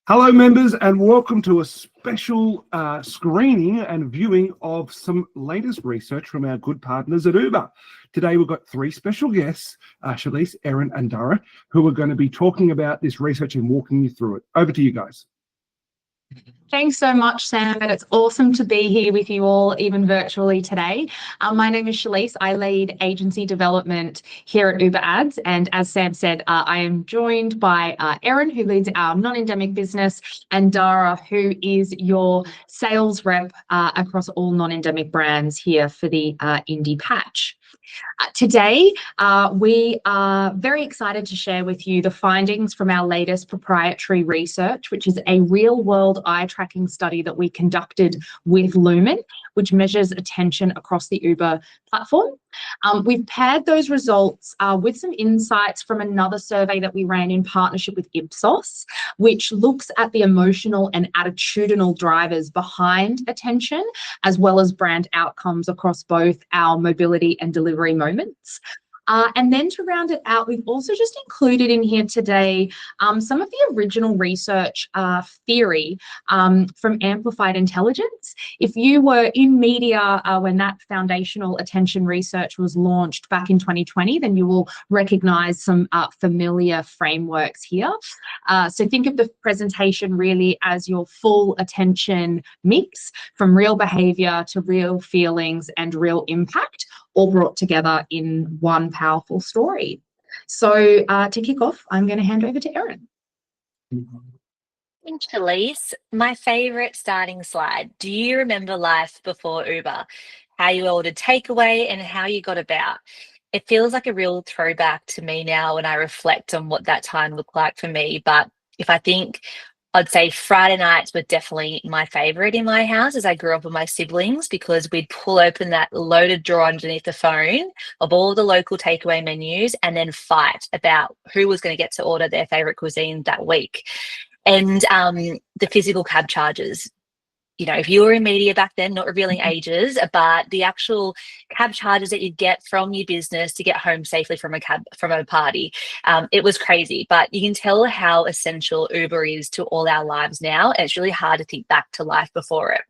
Hello, members, and welcome to a special screening and viewing of some latest research from our good partners at Uber. Today, we've got three special guests, Shalise, Erin, and Dara, who are going to be talking about this research and walking you through it. Over to you guys. Thanks so much, Sam, and it's awesome to be here with you all, even virtually today. My name is Shalise. I lead agency development here at Uber Ads, and as Sam said, I am joined by Erin, who leads our non-endemic business, and Dara, who is your sales rep across all non-endemic brands here for the Indie patch. Today, we are very excited to share with you the findings from our latest proprietary research, which is a real-world eye tracking study that we conducted with Lumen, which measures attention across the Uber platform. We've paired those results with some insights from another survey that we ran in partnership with Ipsos, which looks at the emotional and attitudinal drivers behind attention, as well as brand outcomes across both our mobility and delivery moments. And then to round it out, we've also just included in here today some of the original research theory from Amplified Intelligence. If you were in media when that foundational attention research was launched back in 2020, then you will recognize some familiar frameworks here. So think of the presentation really as your full attention mix, from real behavior to real feelings and real impact, all brought together in one powerful story. So to kick off, I'm going to hand over to Erin. Thanks, Shalise. My favourite starting slide. Do you remember life before Uber? How you ordered takeaway and how you got about? It feels like a real throwback to me now when I reflect on what that time looked like for me. But if I think, I'd say Friday nights were definitely my favourite in my house as I grew up with my siblings, because we'd pull open that loaded drawer underneath the phone of all the local takeaway menus and then fight about who was going to get to order their favourite cuisine that week. And the physical cab charges. You know, if you were in media back then, not revealing ages, but the actual cab charges that you get from your business to get home safely from a party, it was crazy. But you can tell how essential Uber is to all our lives now, and it's really hard to think back to life before it.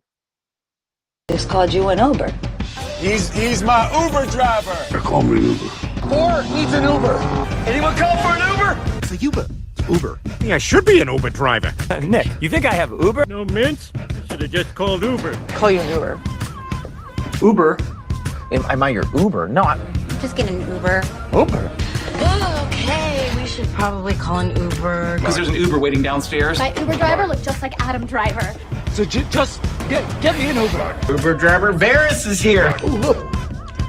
Just called you an Uber. He's my Uber driver. Call me Uber. Or needs an Uber. Anyone call for an Uber? It's a Uber. Uber. Yeah, I should be an Uber driver. Nick, you think I have Uber? No mince? Should have just called Uber. Call you an Uber. Uber? Am I your Uber? No, Just get an Uber. Uber. Okay, we should probably call an Uber. Because there's an Uber waiting downstairs. My Uber driver looked just like Adam Driver. So just get me an Uber. Uber driver Varys is here. Oh, look.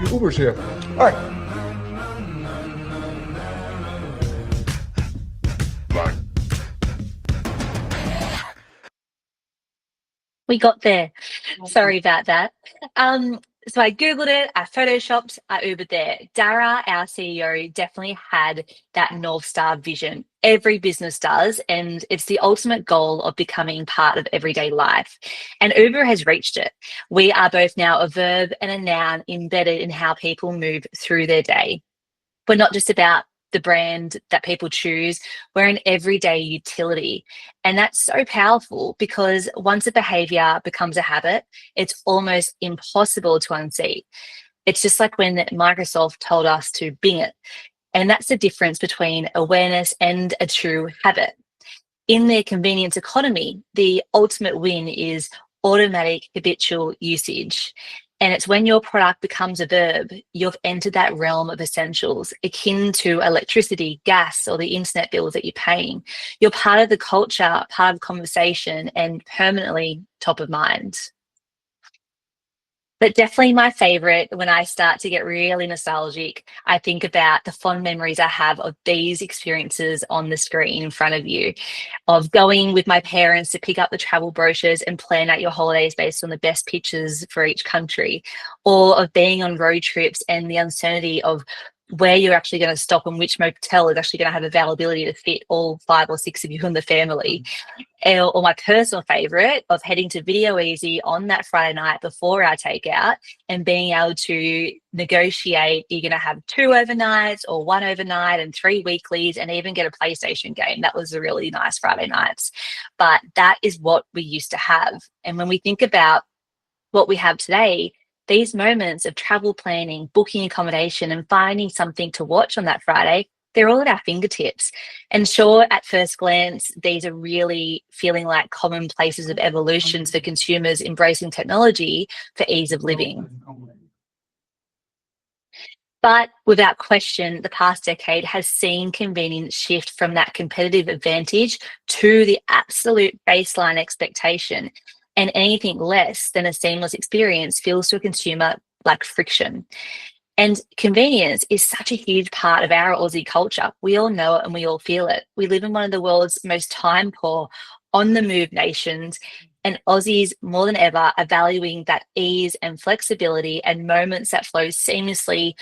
Your Uber's here. All right. We got there. Sorry about that. So I Googled it, I Photoshopped, I Ubered there. Dara, our CEO, definitely had that North Star vision. Every business does, and it's the ultimate goal of becoming part of everyday life. And Uber has reached it. We are both now a verb and a noun embedded in how people move through their day. We're not just about the brand that people choose, we're an everyday utility. And that's so powerful, because once a behavior becomes a habit, it's almost impossible to unsee. It's just like when Microsoft told us to Bing it. And that's the difference between awareness and a true habit. In their convenience economy, the ultimate win is automatic habitual usage. And it's when your product becomes a verb, you've entered that realm of essentials, akin to electricity, gas, or the internet bills that you're paying. You're part of the culture, part of the conversation, and permanently top of mind. But definitely my favorite, when I start to get really nostalgic, I think about the fond memories I have of these experiences on the screen in front of you, of going with my parents to pick up the travel brochures and plan out your holidays based on the best pictures for each country, or of being on road trips and the uncertainty of where you're actually going to stop and which motel is actually going to have availability to fit all 5 or 6 of you in the family. Or my personal favorite of heading to Video Easy on that Friday night before our takeout and being able to negotiate, you're going to have 2 overnights or 1 overnight and 3 weeklies, and even get a PlayStation game. That was a really nice Friday nights. But that is what we used to have. And when we think about what we have today, these moments of travel planning, booking accommodation, and finding something to watch on that Friday, they're all at our fingertips. And sure, at first glance, these are really feeling like common places of evolutions for consumers embracing technology for ease of living. But without question, the past decade has seen convenience shift from that competitive advantage to the absolute baseline expectation. And anything less than a seamless experience feels to a consumer like friction. And convenience is such a huge part of our Aussie culture. We all know it and we all feel it. We live in one of the world's most time-poor, on-the-move nations, and Aussies more than ever are valuing that ease and flexibility and moments that flow seamlessly.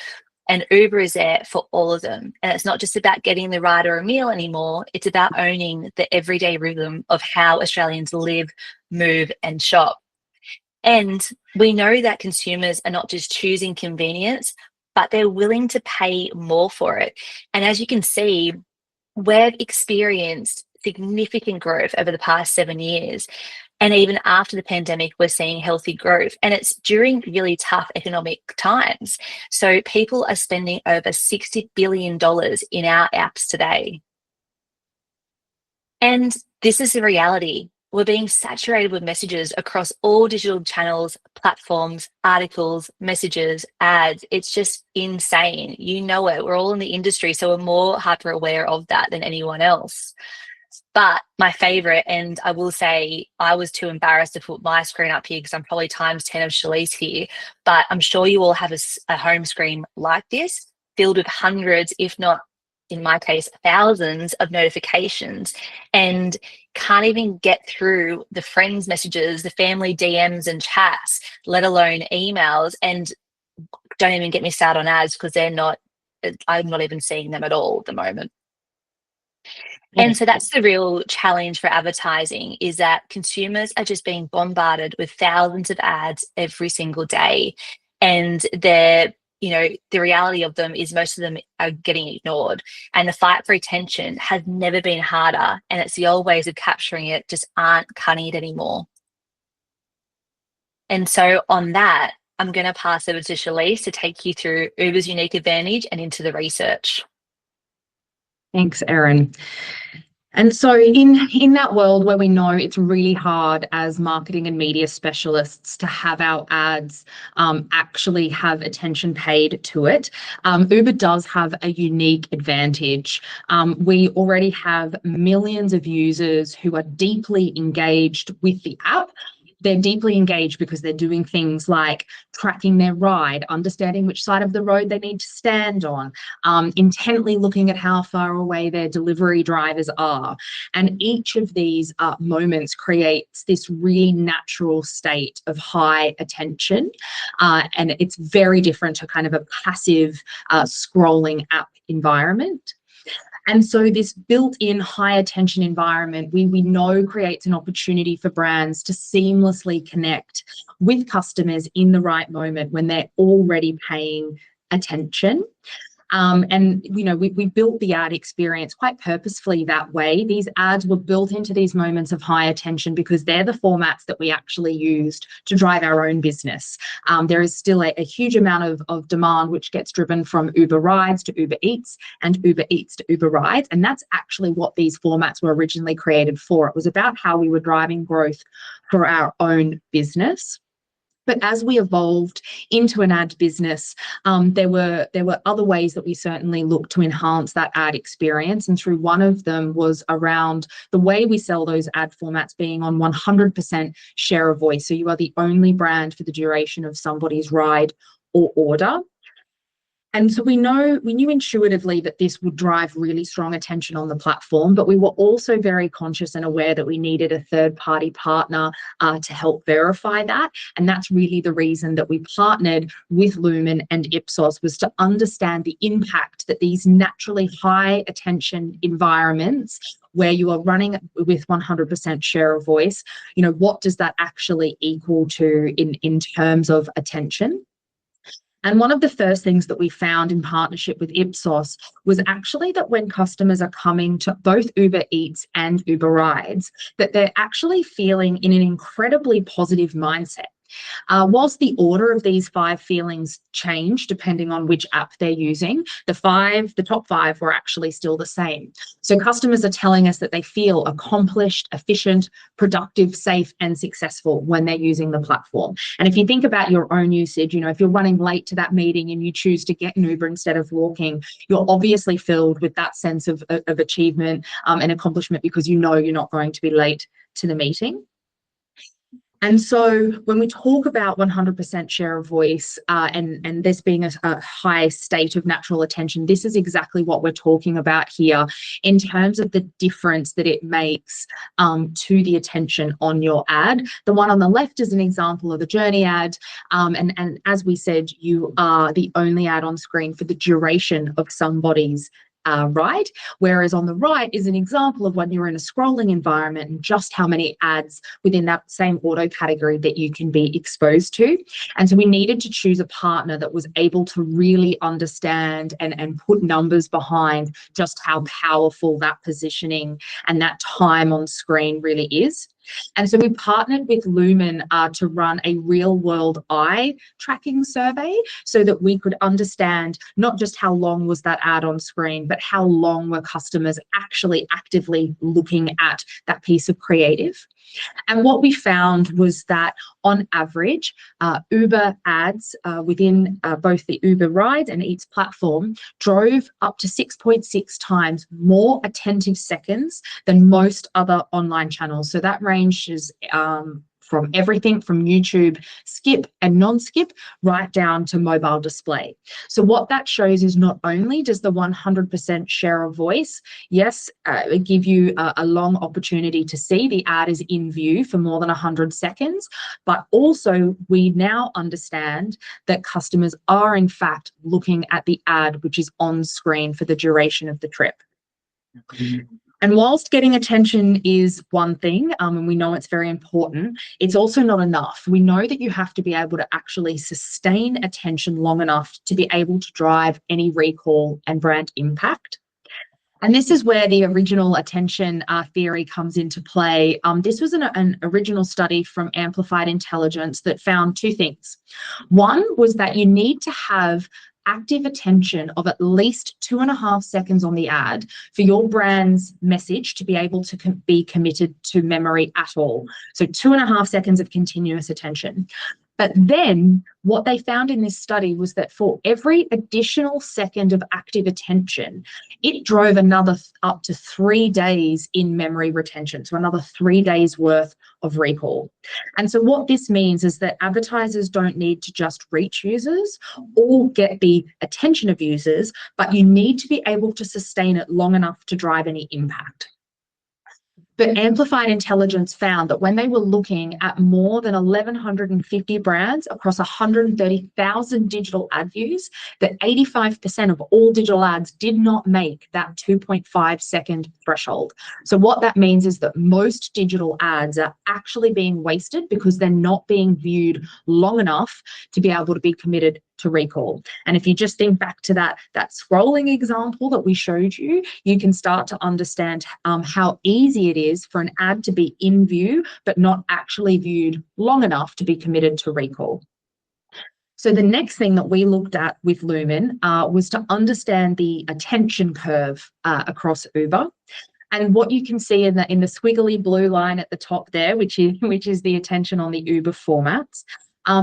And Uber is there for all of them. And it's not just about getting the ride or a meal anymore. It's about owning the everyday rhythm of how Australians live, move, and shop. And we know that consumers are not just choosing convenience, but they're willing to pay more for it. And as you can see, we've experienced significant growth over the past 7 years. And even after the pandemic, we're seeing healthy growth, and it's during really tough economic times. So people are spending over $60 billion in our apps today. And this is the reality. We're being saturated with messages across all digital channels, platforms, articles, messages, ads. It's just insane. You know it. We're all in the industry, so we're more hyper aware of that than anyone else. But my favorite, and I will say I was too embarrassed to put my screen up here because I'm probably times 10 of Shalice here, but I'm sure you all have a home screen like this, filled with hundreds, if not, in my case, thousands of notifications, and can't even get through the friends messages, the family DMs and chats, let alone emails. And don't even get me started on ads, because I'm not even seeing them at all at the moment. And so that's the real challenge for advertising, is that consumers are just being bombarded with thousands of ads every single day. And the reality of them is most of them are getting ignored. And the fight for attention has never been harder. And it's the old ways of capturing it just aren't cutting it anymore. And so on that, I'm going to pass over to Shalice to take you through Uber's unique advantage and into the research. Thanks, Erin. And so in that world where we know it's really hard as marketing and media specialists to have our ads actually have attention paid to it, Uber does have a unique advantage. We already have millions of users who are deeply engaged with the app. They're deeply engaged because they're doing things like tracking their ride, understanding which side of the road they need to stand on, intently looking at how far away their delivery drivers are. And each of these moments creates this really natural state of high attention. And it's very different to kind of a passive scrolling app environment. And so this built-in high attention environment, we know creates an opportunity for brands to seamlessly connect with customers in the right moment when they're already paying attention. And, we built the ad experience quite purposefully that way. These ads were built into these moments of high attention because they're the formats that we actually used to drive our own business. There is still a huge amount of demand which gets driven from Uber Rides to Uber Eats and Uber Eats to Uber Rides. And that's actually what these formats were originally created for. It was about how we were driving growth for our own business. But as we evolved into an ad business, there were other ways that we certainly looked to enhance that ad experience. And through one of them was around the way we sell those ad formats being on 100% share of voice. So you are the only brand for the duration of somebody's ride or order. And so we knew intuitively that this would drive really strong attention on the platform, but we were also very conscious and aware that we needed a third-party partner to help verify that. And that's really the reason that we partnered with Lumen and Ipsos, was to understand the impact that these naturally high attention environments where you are running with 100% share of voice, what does that actually equal to in terms of attention? And one of the first things that we found in partnership with Ipsos was actually that when customers are coming to both Uber Eats and Uber Rides, that they're actually feeling in an incredibly positive mindset. Whilst the order of these 5 feelings change depending on which app they're using, the top 5 were actually still the same. So customers are telling us that they feel accomplished, efficient, productive, safe, and successful when they're using the platform. And if you think about your own usage, if you're running late to that meeting and you choose to get an Uber instead of walking, you're obviously filled with that sense of achievement and accomplishment, because you're not going to be late to the meeting. And so when we talk about 100% share of voice and this being a high state of natural attention, this is exactly what we're talking about here in terms of the difference that it makes to the attention on your ad. The one on the left is an example of a journey ad. And as we said, you are the only ad on screen for the duration of somebody's ride, whereas on the right is an example of when you're in a scrolling environment and just how many ads within that same auto category that you can be exposed to. And so we needed to choose a partner that was able to really understand and put numbers behind just how powerful that positioning and that time on screen really is. And so we partnered with Lumen to run a real-world eye tracking survey so that we could understand not just how long was that ad on screen, but how long were customers actually actively looking at that piece of creative. And what we found was that on average, Uber ads within both the Uber Rides and Eats platform drove up to 6.6 times more attentive seconds than most other online channels. So that ranges from everything from YouTube skip and non-skip right down to mobile display. So what that shows is not only does the 100% share of voice, yes, give you a long opportunity to see the ad is in view for more than 100 seconds, but also we now understand that customers are in fact looking at the ad which is on screen for the duration of the trip. And whilst getting attention is one thing, and we know it's very important, it's also not enough. We know that you have to be able to actually sustain attention long enough to be able to drive any recall and brand impact. And this is where the original attention theory comes into play. This was an original study from Amplified Intelligence that found 2 things. One was that you need to have active attention of at least 2.5 seconds on the ad for your brand's message to be able to be committed to memory at all. So 2.5 seconds of continuous attention. But then what they found in this study was that for every additional second of active attention, it drove another up to 3 days in memory retention, so another 3 days worth of recall. And so what this means is that advertisers don't need to just reach users or get the attention of users, but you need to be able to sustain it long enough to drive any impact. But Amplified Intelligence found that when they were looking at more than 1,150 brands across 130,000 digital ad views, that 85% of all digital ads did not make that 2.5 second threshold. So what that means is that most digital ads are actually being wasted because they're not being viewed long enough to be able to be committed to recall. And if you just think back to that scrolling example that we showed you, you can start to understand how easy it is for an ad to be in view, but not actually viewed long enough to be committed to recall. So the next thing that we looked at with Lumen was to understand the attention curve across Uber. And what you can see in the squiggly blue line at the top there, which is the attention on the Uber formats,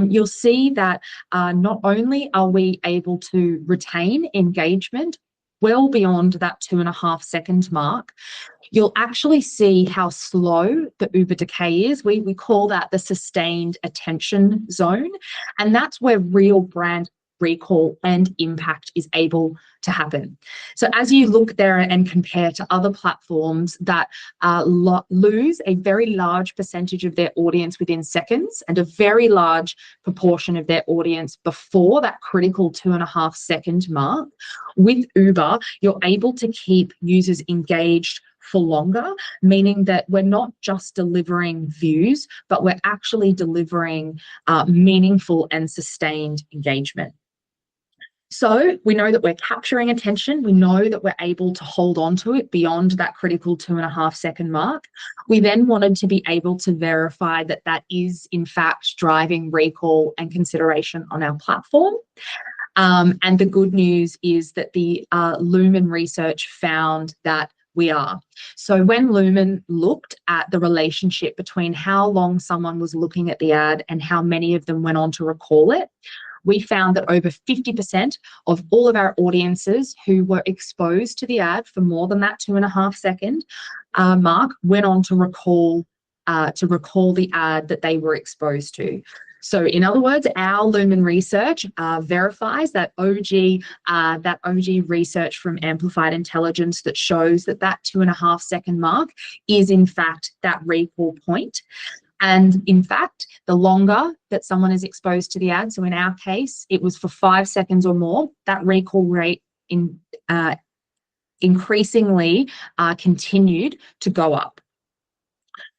you'll see that not only are we able to retain engagement well beyond that 2.5 second mark, you'll actually see how slow the Uber decay is. We call that the sustained attention zone. And that's where real brand recall and impact is able to happen. So as you look there and compare to other platforms that lose a very large percentage of their audience within seconds and a very large proportion of their audience before that critical 2.5 second mark, with Uber, you're able to keep users engaged for longer, meaning that we're not just delivering views, but we're actually delivering meaningful and sustained engagement. So we know that we're capturing attention. We know that we're able to hold on to it beyond that critical 2.5 second mark. We then wanted to be able to verify that that is in fact driving recall and consideration on our platform. And the good news is that the Lumen research found that we are. So when Lumen looked at the relationship between how long someone was looking at the ad and how many of them went on to recall it, we found that over 50% of all of our audiences who were exposed to the ad for more than that 2.5 second mark went on to recall the ad that they were exposed to. So in other words, our Lumen research verifies that OG research from Amplified Intelligence that shows that that 2.5 second mark is in fact that recall point. And in fact, the longer that someone is exposed to the ad, so in our case, it was for 5 seconds or more, that recall rate increasingly continued to go up.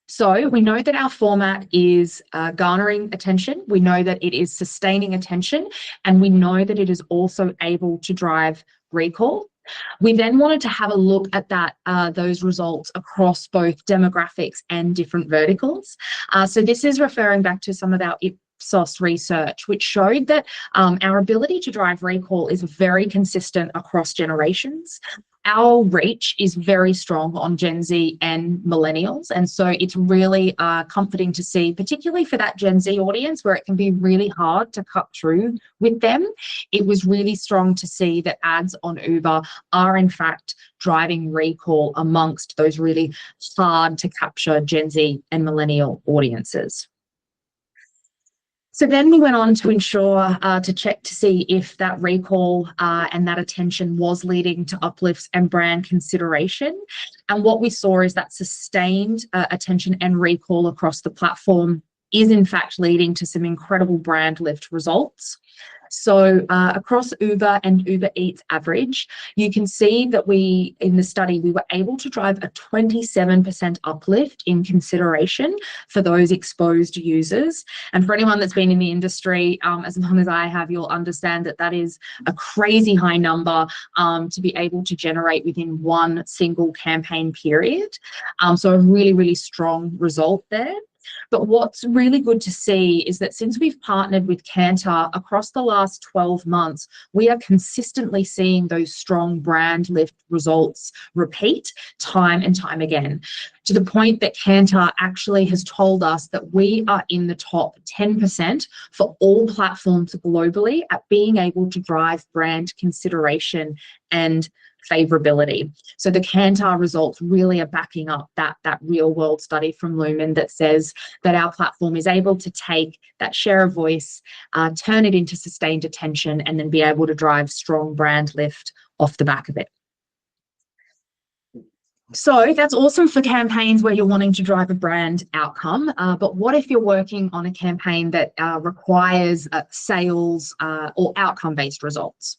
So we know that our format is garnering attention, we know that it is sustaining attention, and we know that it is also able to drive recall. We then wanted to have a look at those results across both demographics and different verticals. So this is referring back to some of our Ipsos research, which showed that our ability to drive recall is very consistent across generations. Our reach is very strong on Gen Z and millennials. And so it's really comforting to see, particularly for that Gen Z audience where it can be really hard to cut through with them. It was really strong to see that ads on Uber are in fact driving recall amongst those really hard to capture Gen Z and millennial audiences. So then we went on to ensure, to check to see if that recall and that attention was leading to uplifts and brand consideration. And what we saw is that sustained attention and recall across the platform is in fact leading to some incredible brand lift results. So across Uber and Uber Eats average, you can see that in the study, we were able to drive a 27% uplift in consideration for those exposed users. And for anyone that's been in the industry as long as I have, you'll understand that that is a crazy high number to be able to generate within one single campaign period. So a really, really strong result there. But what's really good to see is that since we've partnered with Kantar across the last 12 months, we are consistently seeing those strong brand lift results repeat time and time again, to the point that Kantar actually has told us that we are in the top 10% for all platforms globally at being able to drive brand consideration and favorability. So the Kantar results really are backing up that real world study from Lumen that says that our platform is able to take that share of voice, turn it into sustained attention, and then be able to drive strong brand lift off the back of it. So that's awesome for campaigns where you're wanting to drive a brand outcome. But what if you're working on a campaign that requires sales or outcome-based results?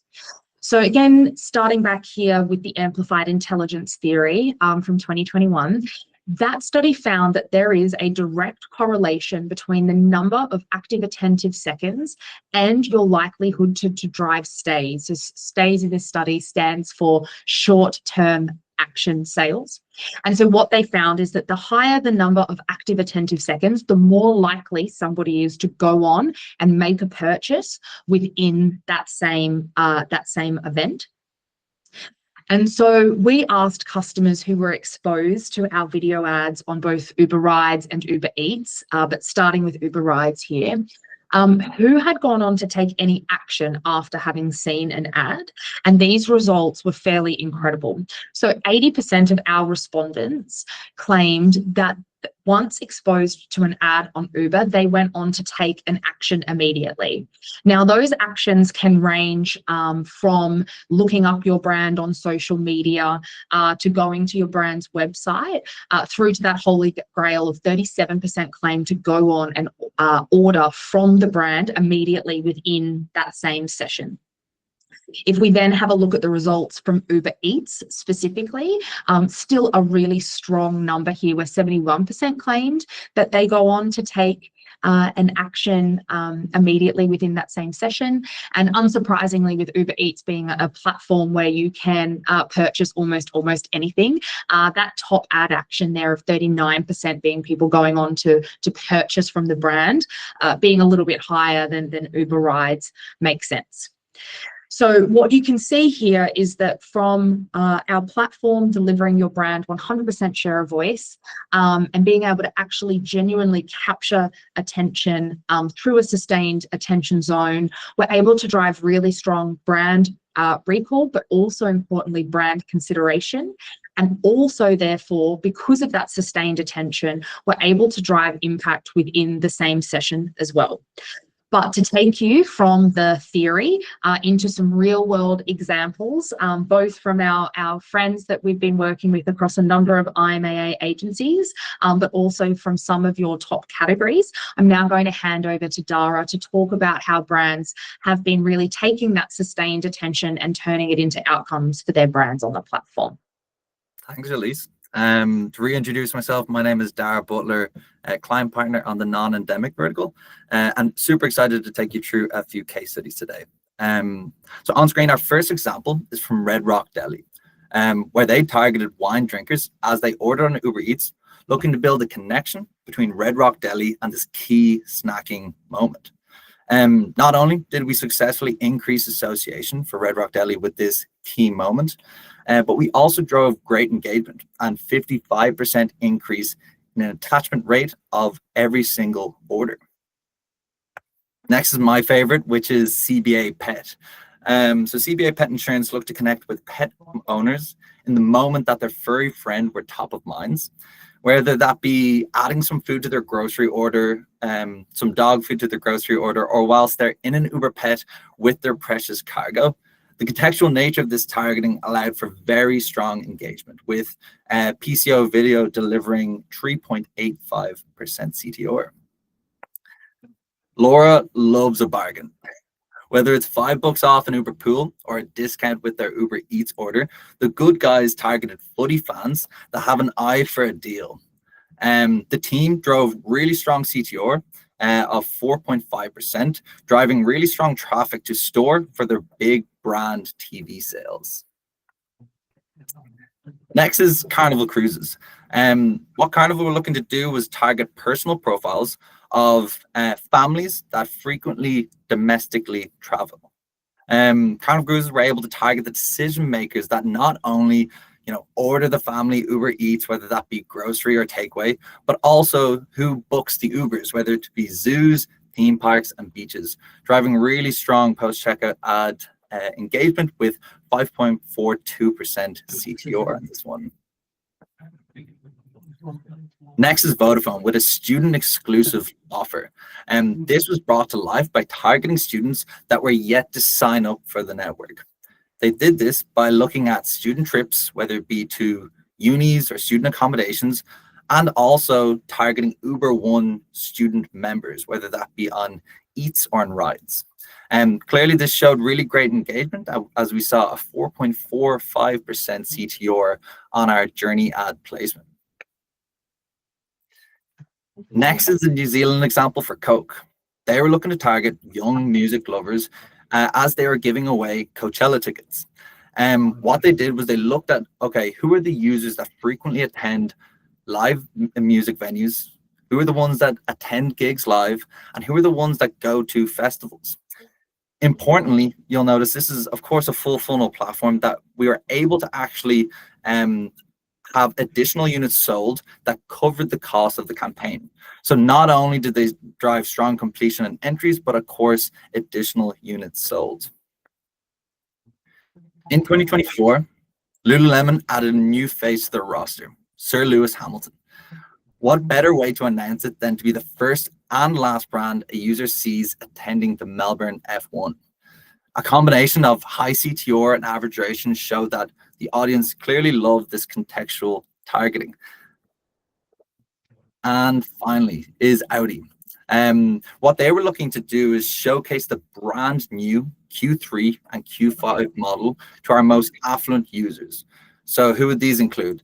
So again, starting back here with the Amplified Intelligence theory from 2021, that study found that there is a direct correlation between the number of active attentive seconds and your likelihood to drive stays. So stays in this study stands for short-term action sales. And so what they found is that the higher the number of active attentive seconds, the more likely somebody is to go on and make a purchase within that same event. And so we asked customers who were exposed to our video ads on both Uber Rides and Uber Eats, but starting with Uber Rides here, who had gone on to take any action after having seen an ad. And these results were fairly incredible. So 80% of our respondents claimed that once exposed to an ad on Uber, they went on to take an action immediately. Now, those actions can range from looking up your brand on social media to going to your brand's website, through to that holy grail of 37% claim to go on and order from the brand immediately within that same session. If we then have a look at the results from Uber Eats specifically, still a really strong number here where 71% claimed that they go on to take an action immediately within that same session. And unsurprisingly, with Uber Eats being a platform where you can purchase almost anything, that top ad action there of 39% being people going on to purchase from the brand, being a little bit higher than Uber Rides makes sense. So what you can see here is that from our platform delivering your brand 100% share of voice, and being able to actually genuinely capture attention through a sustained attention zone, we're able to drive really strong brand recall, but also importantly brand consideration. And also, therefore, because of that sustained attention, we're able to drive impact within the same session as well. But to take you from the theory into some real world examples, both from our friends that we've been working with across a number of IMAA agencies, but also from some of your top categories, I'm now going to hand over to Dara to talk about how brands have been really taking that sustained attention and turning it into outcomes for their brands on the platform. Thanks, Elise. To reintroduce myself, my name is Dara Butler, client partner on the non-endemic vertical, and super excited to take you through a few case studies today. So on screen, our first example is from Red Rock Deli, where they targeted wine drinkers as they ordered on Uber Eats, looking to build a connection between Red Rock Deli and this key snacking moment. Not only did we successfully increase association for Red Rock Deli with this key moment, but we also drove great engagement and 55% increase in an attachment rate of every single order. Next is my favorite, which is CBA Pet. So CBA Pet Insurance looked to connect with pet owners in the moment that their furry friend were top of minds, whether that be adding some food to their grocery order, some dog food to their grocery order, or whilst they're in an Uber Pet with their precious cargo. The contextual nature of this targeting allowed for very strong engagement, with PCO video delivering 3.85% CTR. Laura loves a bargain. Whether it's $5 off an Uber pool or a discount with their Uber Eats order, the good guys targeted footy fans that have an eye for a deal. The team drove really strong CTR of 4.5%, driving really strong traffic to store for their big brand TV sales. Next is Carnival Cruises. What Carnival were looking to do was target personal profiles of families that frequently domestically travel. Carnival Cruises were able to target the decision makers that not only order the family Uber Eats, whether that be grocery or takeaway, but also who books the Ubers, whether it be zoos, theme parks, and beaches, driving really strong post-checkout ad engagement with 5.42% CTR on this one. Next is Vodafone with a student exclusive offer. And this was brought to life by targeting students that were yet to sign up for the network. They did this by looking at student trips, whether it be to unis or student accommodations, and also targeting Uber One student members, whether that be on Eats or on Rides. And clearly this showed really great engagement as we saw a 4.45% CTR on our journey ad placement. Next is the New Zealand example for Coke. They were looking to target young music lovers as they were giving away Coachella tickets. What they did was they looked at, okay, who are the users that frequently attend live music venues? Who are the ones that attend gigs live? And who are the ones that go to festivals? Importantly, you'll notice this is, of course, a full funnel platform that we are able to actually have additional units sold that covered the cost of the campaign. So not only did they drive strong completion and entries, but of course, additional units sold. In 2024, Lululemon added a new face to their roster, Sir Lewis Hamilton. What better way to announce it than to be the first and last brand a user sees attending the Melbourne F1? A combination of high CTR and average duration showed that the audience clearly loved this contextual targeting. And finally is Audi. What they were looking to do is showcase the brand new Q3 and Q5 model to our most affluent users. So who would these include?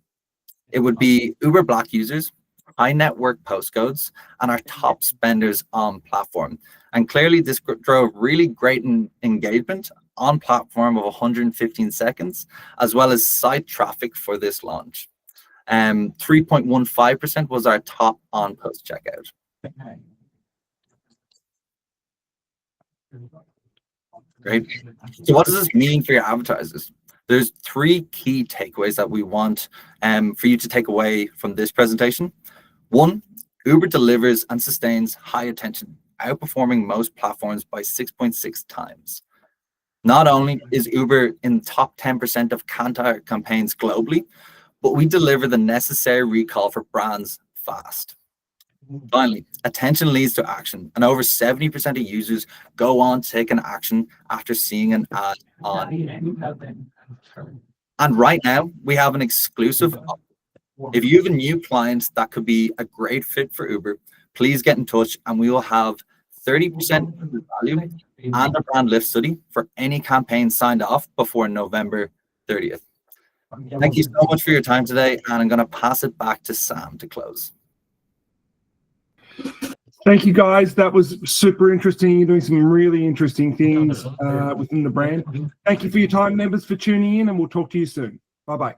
It would be Uber Black users, high network postcodes, and our top spenders on platform. And clearly this drove really great engagement on platform of 115 seconds, as well as site traffic for this launch. 3.15% was our top on post checkout. Great. So what does this mean for your advertisers? There's 3 key takeaways that we want for you to take away from this presentation. 1, Uber delivers and sustains high attention, outperforming most platforms by 6.6 times. Not only is Uber in the top 10% of Kantar campaigns globally, but we deliver the necessary recall for brands fast. Finally, attention leads to action, and over 70% of users go on to take an action after seeing an ad on. And right now, we have an exclusive offer. If you have a new client that could be a great fit for Uber, please get in touch and we will have 30% of the value and a brand lift study for any campaign signed off before November 30th. Thank you so much for your time today, and I'm going to pass it back to Sam to close. Thank you, guys. That was super interesting. You're doing some really interesting things within the brand. Thank you for your time, members, for tuning in, and we'll talk to you soon. Bye-bye.